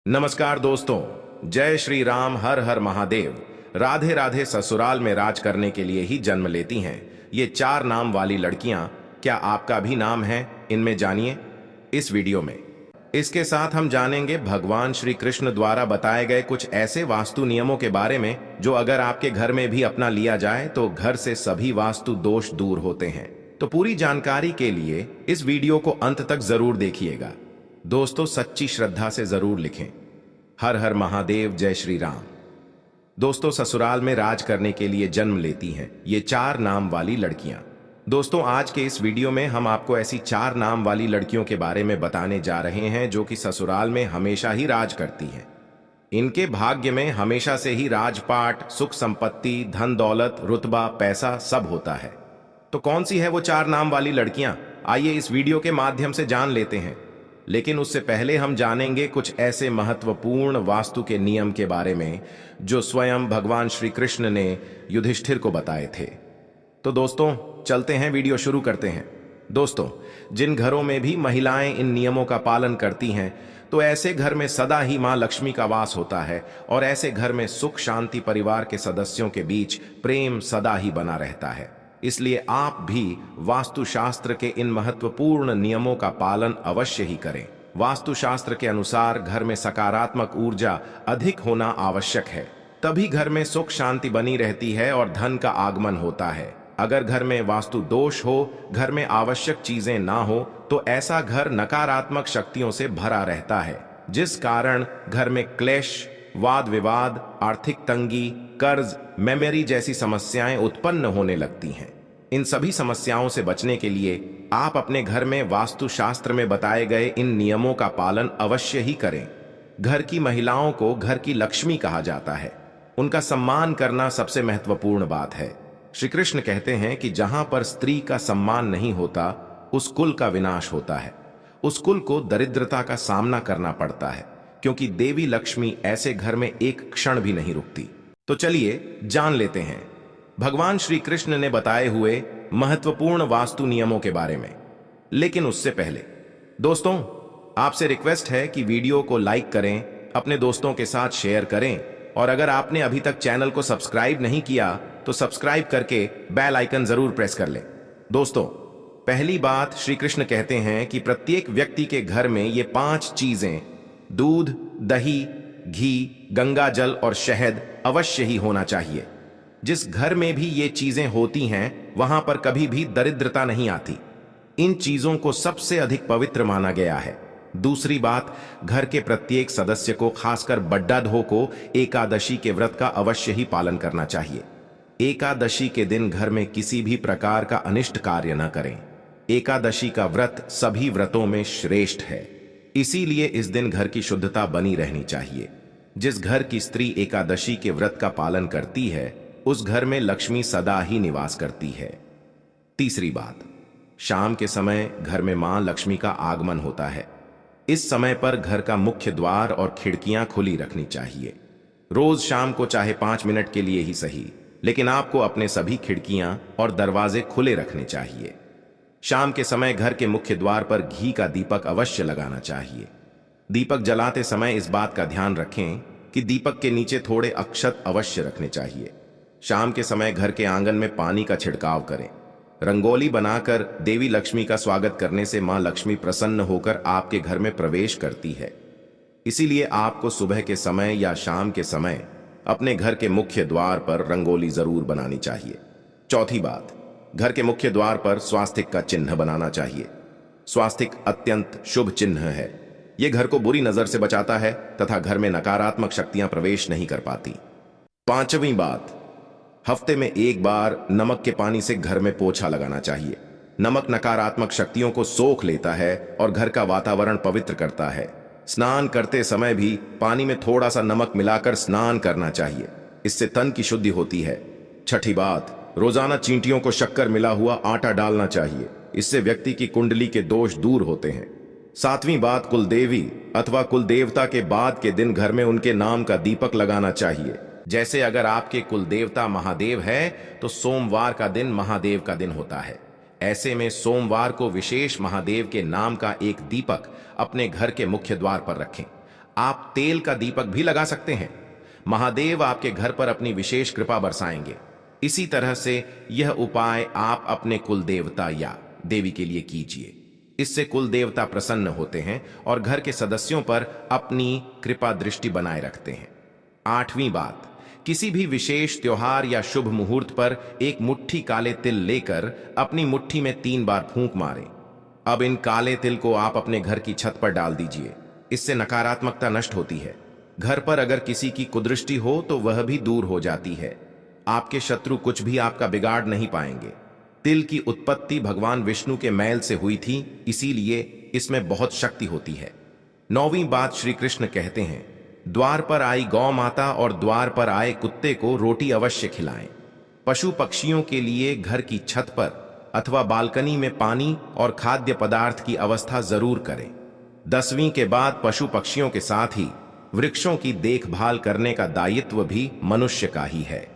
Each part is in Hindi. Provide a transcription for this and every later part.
नमस्कार दोस्तों। जय श्री राम, हर हर महादेव। राधे राधे। ससुराल में राज करने के लिए ही जन्म लेती हैं ये चार नाम वाली लड़कियां। क्या आपका भी नाम है इनमें? जानिए इस वीडियो में। इसके साथ हम जानेंगे भगवान श्री कृष्ण द्वारा बताए गए कुछ ऐसे वास्तु नियमों के बारे में जो अगर आपके घर में भी अपना लिया जाए तो घर से सभी वास्तु दोष दूर होते हैं। तो पूरी जानकारी के लिए इस वीडियो को अंत तक जरूर देखिएगा। दोस्तों, सच्ची श्रद्धा से जरूर लिखें हर हर महादेव, जय श्री राम। दोस्तों, ससुराल में राज करने के लिए जन्म लेती हैं ये चार नाम वाली लड़कियां। दोस्तों, आज के इस वीडियो में हम आपको ऐसी चार नाम वाली लड़कियों के बारे में बताने जा रहे हैं जो कि ससुराल में हमेशा ही राज करती हैं। इनके भाग्य में हमेशा से ही राजपाट, सुख संपत्ति, धन दौलत, रुतबा, पैसा सब होता है। तो कौन सी है वो चार नाम वाली लड़कियां? आइए इस वीडियो के माध्यम से जान लेते हैं। लेकिन उससे पहले हम जानेंगे कुछ ऐसे महत्वपूर्ण वास्तु के नियम के बारे में जो स्वयं भगवान श्री कृष्ण ने युधिष्ठिर को बताए थे। तो दोस्तों, चलते हैं, वीडियो शुरू करते हैं। दोस्तों, जिन घरों में भी महिलाएं इन नियमों का पालन करती हैं तो ऐसे घर में सदा ही मां लक्ष्मी का वास होता है और ऐसे घर में सुख शांति, परिवार के सदस्यों के बीच प्रेम सदा ही बना रहता है। इसलिए आप भी वास्तुशास्त्र के इन महत्वपूर्ण नियमों का पालन अवश्य ही करें। वास्तुशास्त्र के अनुसार घर में सकारात्मक ऊर्जा अधिक होना आवश्यक है, तभी घर में सुख शांति बनी रहती है और धन का आगमन होता है। अगर घर में वास्तु दोष हो, घर में आवश्यक चीजें ना हो, तो ऐसा घर नकारात्मक शक्तियों से भरा रहता है, जिस कारण घर में क्लेश, वाद विवाद, आर्थिक तंगी, कर्ज, मेमोरी जैसी समस्याएं उत्पन्न होने लगती हैं। इन सभी समस्याओं से बचने के लिए आप अपने घर में वास्तुशास्त्र में बताए गए इन नियमों का पालन अवश्य ही करें। घर की महिलाओं को घर की लक्ष्मी कहा जाता है। उनका सम्मान करना सबसे महत्वपूर्ण बात है। श्री कृष्ण कहते हैं कि जहां पर स्त्री का सम्मान नहीं होता उस कुल का विनाश होता है, उस कुल को दरिद्रता का सामना करना पड़ता है, क्योंकि देवी लक्ष्मी ऐसे घर में एक क्षण भी नहीं रुकती। तो चलिए जान लेते हैं भगवान श्री कृष्ण ने बताए हुए महत्वपूर्ण वास्तु नियमों के बारे में। लेकिन उससे पहले दोस्तों, आपसे रिक्वेस्ट है कि वीडियो को लाइक करें, अपने दोस्तों के साथ शेयर करें और अगर आपने अभी तक चैनल को सब्सक्राइब नहीं किया तो सब्सक्राइब करके बेल आइकन जरूर प्रेस कर लें। दोस्तों, पहली बात, श्री कृष्ण कहते हैं कि प्रत्येक व्यक्ति के घर में ये 5 चीजें, दूध, दही, घी, गंगा जल और शहद अवश्य ही होना चाहिए। जिस घर में भी ये चीजें होती हैं वहां पर कभी भी दरिद्रता नहीं आती। इन चीजों को सबसे अधिक पवित्र माना गया है। दूसरी बात, घर के प्रत्येक सदस्य को, खासकर बड्डाधो को एकादशी के व्रत का अवश्य ही पालन करना चाहिए। एकादशी के दिन घर में किसी भी प्रकार का अनिष्ट कार्य न करें। एकादशी का व्रत सभी व्रतों में श्रेष्ठ है, इसीलिए इस दिन घर की शुद्धता बनी रहनी चाहिए। जिस घर की स्त्री एकादशी के व्रत का पालन करती है उस घर में लक्ष्मी सदा ही निवास करती है। तीसरी बात, शाम के समय घर में मां लक्ष्मी का आगमन होता है। इस समय पर घर का मुख्य द्वार और खिड़कियां खुली रखनी चाहिए। रोज शाम को चाहे 5 मिनट के लिए ही सही, लेकिन आपको अपने सभी खिड़कियां और दरवाजे खुले रखने चाहिए। शाम के समय घर के मुख्य द्वार पर घी का दीपक अवश्य लगाना चाहिए। दीपक जलाते समय इस बात का ध्यान रखें कि दीपक के नीचे थोड़े अक्षत अवश्य रखने चाहिए। शाम के समय घर के आंगन में पानी का छिड़काव करें। रंगोली बनाकर देवी लक्ष्मी का स्वागत करने से मां लक्ष्मी प्रसन्न होकर आपके घर में प्रवेश करती है। इसीलिए आपको सुबह के समय या शाम के समय अपने घर के मुख्य द्वार पर रंगोली जरूर बनानी चाहिए। चौथी बात, घर के मुख्य द्वार पर स्वास्तिक का चिन्ह बनाना चाहिए। स्वास्तिक अत्यंत शुभ चिन्ह है। यह घर को बुरी नजर से बचाता है तथा घर में नकारात्मक शक्तियां प्रवेश नहीं कर पाती। पांचवी बात, हफ्ते में एक बार नमक के पानी से घर में पोछा लगाना चाहिए। नमक नकारात्मक शक्तियों को सोख लेता है और घर का वातावरण पवित्र करता है। स्नान करते समय भी पानी में थोड़ा सा नमक मिलाकर स्नान करना चाहिए, इससे तन की शुद्धि होती है। छठी बात, रोजाना चींटियों को शक्कर मिला हुआ आटा डालना चाहिए, इससे व्यक्ति की कुंडली के दोष दूर होते हैं। सातवीं बात, कुलदेवी अथवा कुलदेवता के बाद के दिन घर में उनके नाम का दीपक लगाना चाहिए। जैसे अगर आपके कुलदेवता महादेव है तो सोमवार का दिन महादेव का दिन होता है। ऐसे में सोमवार को विशेष महादेव के नाम का एक दीपक अपने घर के मुख्य द्वार पर रखें। आप तेल का दीपक भी लगा सकते हैं। महादेव आपके घर पर अपनी विशेष कृपा बरसाएंगे। इसी तरह से यह उपाय आप अपने कुल देवता या देवी के लिए कीजिए। इससे कुल देवता प्रसन्न होते हैं और घर के सदस्यों पर अपनी कृपा दृष्टि बनाए रखते हैं। 8वीं बात, किसी भी विशेष त्योहार या शुभ मुहूर्त पर एक मुट्ठी काले तिल लेकर अपनी मुट्ठी में 3 बार फूंक मारें। अब इन काले तिल को आप अपने घर की छत पर डाल दीजिए। इससे नकारात्मकता नष्ट होती है। घर पर अगर किसी की कुदृष्टि हो तो वह भी दूर हो जाती है। आपके शत्रु कुछ भी आपका बिगाड़ नहीं पाएंगे। तिल की उत्पत्ति भगवान विष्णु के मैल से हुई थी, इसीलिए इसमें बहुत शक्ति होती है। 9वीं बात, श्री कृष्ण कहते हैं, द्वार पर आई गौ माता और द्वार पर आए कुत्ते को रोटी अवश्य खिलाएं। पशु पक्षियों के लिए घर की छत पर अथवा बालकनी में पानी और खाद्य पदार्थ की व्यवस्था जरूर करें। 10वीं के बाद पशु पक्षियों के साथ ही वृक्षों की देखभाल करने का दायित्व भी मनुष्य का ही है।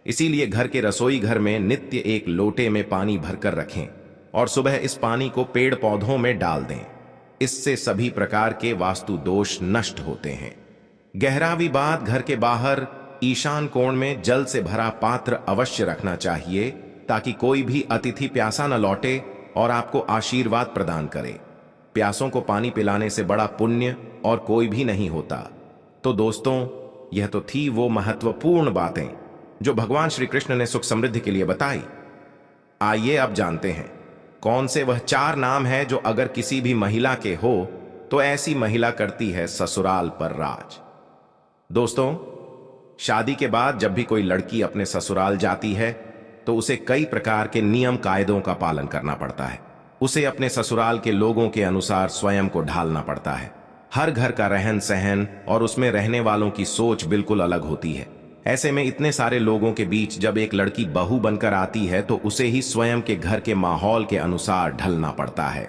इसीलिए घर के रसोई घर में नित्य एक लोटे में पानी भरकर रखें और सुबह इस पानी को पेड़ पौधों में डाल दें। इससे सभी प्रकार के वास्तु दोष नष्ट होते हैं। 11वीं बात, घर के बाहर ईशान कोण में जल से भरा पात्र अवश्य रखना चाहिए ताकि कोई भी अतिथि प्यासा न लौटे और आपको आशीर्वाद प्रदान करे। प्यासों को पानी पिलाने से बड़ा पुण्य और कोई भी नहीं होता। तो दोस्तों, यह तो थी वो महत्वपूर्ण बातें जो भगवान श्री कृष्ण ने सुख समृद्धि के लिए बताई। आइए अब जानते हैं कौन से वह 4 नाम है जो अगर किसी भी महिला के हो तो ऐसी महिला करती है ससुराल पर राज। दोस्तों, शादी के बाद जब भी कोई लड़की अपने ससुराल जाती है तो उसे कई प्रकार के नियम कायदों का पालन करना पड़ता है। उसे अपने ससुराल के लोगों के अनुसार स्वयं को ढालना पड़ता है। हर घर का रहन सहन और उसमें रहने वालों की सोच बिल्कुल अलग होती है। ऐसे में इतने सारे लोगों के बीच जब एक लड़की बहू बनकर आती है तो उसे ही स्वयं के घर के माहौल के अनुसार ढलना पड़ता है।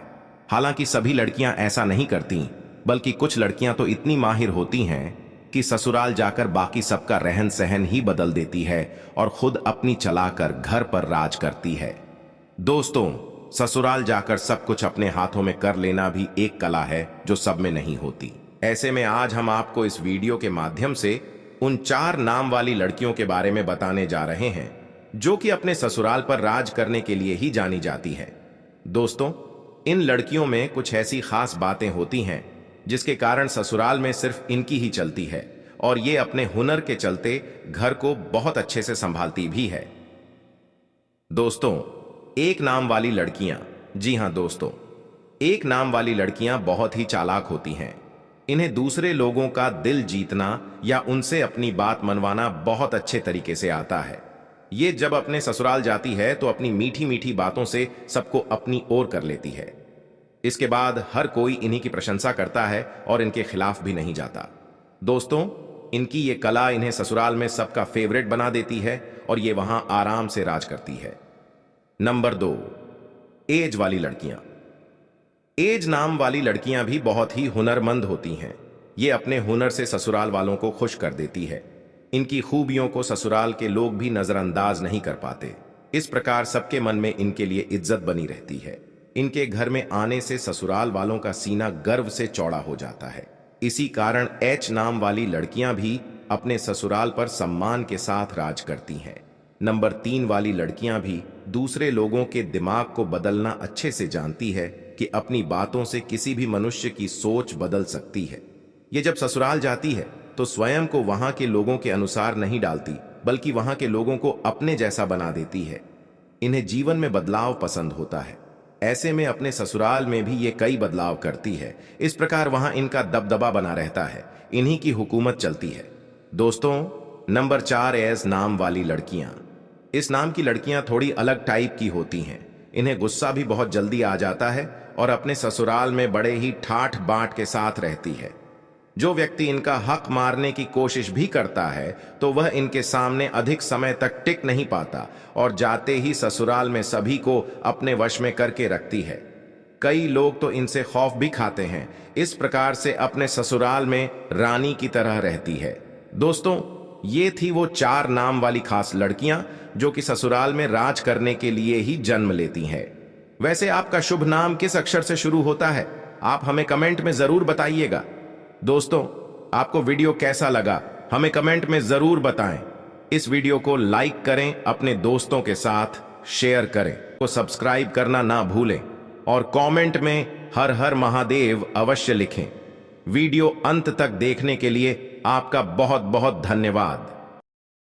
हालांकि सभी लड़कियां ऐसा नहीं करती, बल्कि कुछ लड़कियां तो इतनी माहिर होती हैं कि ससुराल जाकर बाकी सबका रहन सहन ही बदल देती है और खुद अपनी चलाकर घर पर राज करती है। दोस्तों, ससुराल जाकर सब कुछ अपने हाथों में कर लेना भी एक कला है जो सब में नहीं होती। ऐसे में आज हम आपको इस वीडियो के माध्यम से उन 4 नाम वाली लड़कियों के बारे में बताने जा रहे हैं जो कि अपने ससुराल पर राज करने के लिए ही जानी जाती है। दोस्तों, इन लड़कियों में कुछ ऐसी खास बातें होती हैं जिसके कारण ससुराल में सिर्फ इनकी ही चलती है और ये अपने हुनर के चलते घर को बहुत अच्छे से संभालती भी है। दोस्तों, एक नाम वाली लड़कियां, जी हां दोस्तों, एक नाम वाली लड़कियां बहुत ही चालाक होती हैं। इन्हें दूसरे लोगों का दिल जीतना या उनसे अपनी बात मनवाना बहुत अच्छे तरीके से आता है। ये जब अपने ससुराल जाती है तो अपनी मीठी मीठी बातों से सबको अपनी ओर कर लेती है। इसके बाद हर कोई इन्हीं की प्रशंसा करता है और इनके खिलाफ भी नहीं जाता। दोस्तों, इनकी ये कला इन्हें ससुराल में सबका फेवरेट बना देती है और ये वहां आराम से राज करती है। नंबर 2, एज वाली लड़कियां। एज नाम वाली लड़कियां भी बहुत ही हुनरमंद होती हैं। ये अपने हुनर से ससुराल वालों को खुश कर देती है। इनकी खूबियों को ससुराल के लोग भी नजरअंदाज नहीं कर पाते। इस प्रकार सबके मन में इनके लिए इज्जत बनी रहती है। इनके घर में आने से ससुराल वालों का सीना गर्व से चौड़ा हो जाता है। इसी कारण एच नाम वाली लड़कियां भी अपने ससुराल पर सम्मान के साथ राज करती हैं। नंबर 3 वाली लड़कियां भी दूसरे लोगों के दिमाग को बदलना अच्छे से जानती है कि अपनी बातों से किसी भी मनुष्य की सोच बदल सकती है। ये जब ससुराल जाती है तो स्वयं को वहां के लोगों के अनुसार नहीं डालती, बल्कि वहां के लोगों को अपने जैसा बना देती है। इन्हें जीवन में बदलाव पसंद होता है। ऐसे में अपने ससुराल में भी ये कई बदलाव करती है। इस प्रकार वहां इनका दबदबा बना रहता है। इन्हीं की हुकूमत चलती है। दोस्तों, नंबर 4, एस नाम वाली लड़कियां। इस नाम की लड़कियां थोड़ी अलग टाइप की होती हैं। इन्हें गुस्सा भी बहुत जल्दी आ जाता है और अपने ससुराल में बड़े ही ठाठ बांट के साथ रहती है। जो व्यक्ति इनका हक मारने की कोशिश भी करता है तो वह इनके सामने अधिक समय तक टिक नहीं पाता और जाते ही ससुराल में सभी को अपने वश में करके रखती है। कई लोग तो इनसे खौफ भी खाते हैं। इस प्रकार से अपने ससुराल में रानी की तरह रहती है। दोस्तों, ये थी वो 4 नाम वाली खास लड़कियां जो कि ससुराल में राज करने के लिए ही जन्म लेती हैं। वैसे आपका शुभ नाम किस अक्षर से शुरू होता है? आप हमें कमेंट में जरूर बताइएगा। दोस्तों, आपको वीडियो कैसा लगा हमें कमेंट में जरूर बताएं। इस वीडियो को लाइक करें, अपने दोस्तों के साथ शेयर करें, को सब्सक्राइब करना ना भूलें और कमेंट में हर हर महादेव अवश्य लिखें। वीडियो अंत तक देखने के लिए आपका बहुत बहुत धन्यवाद।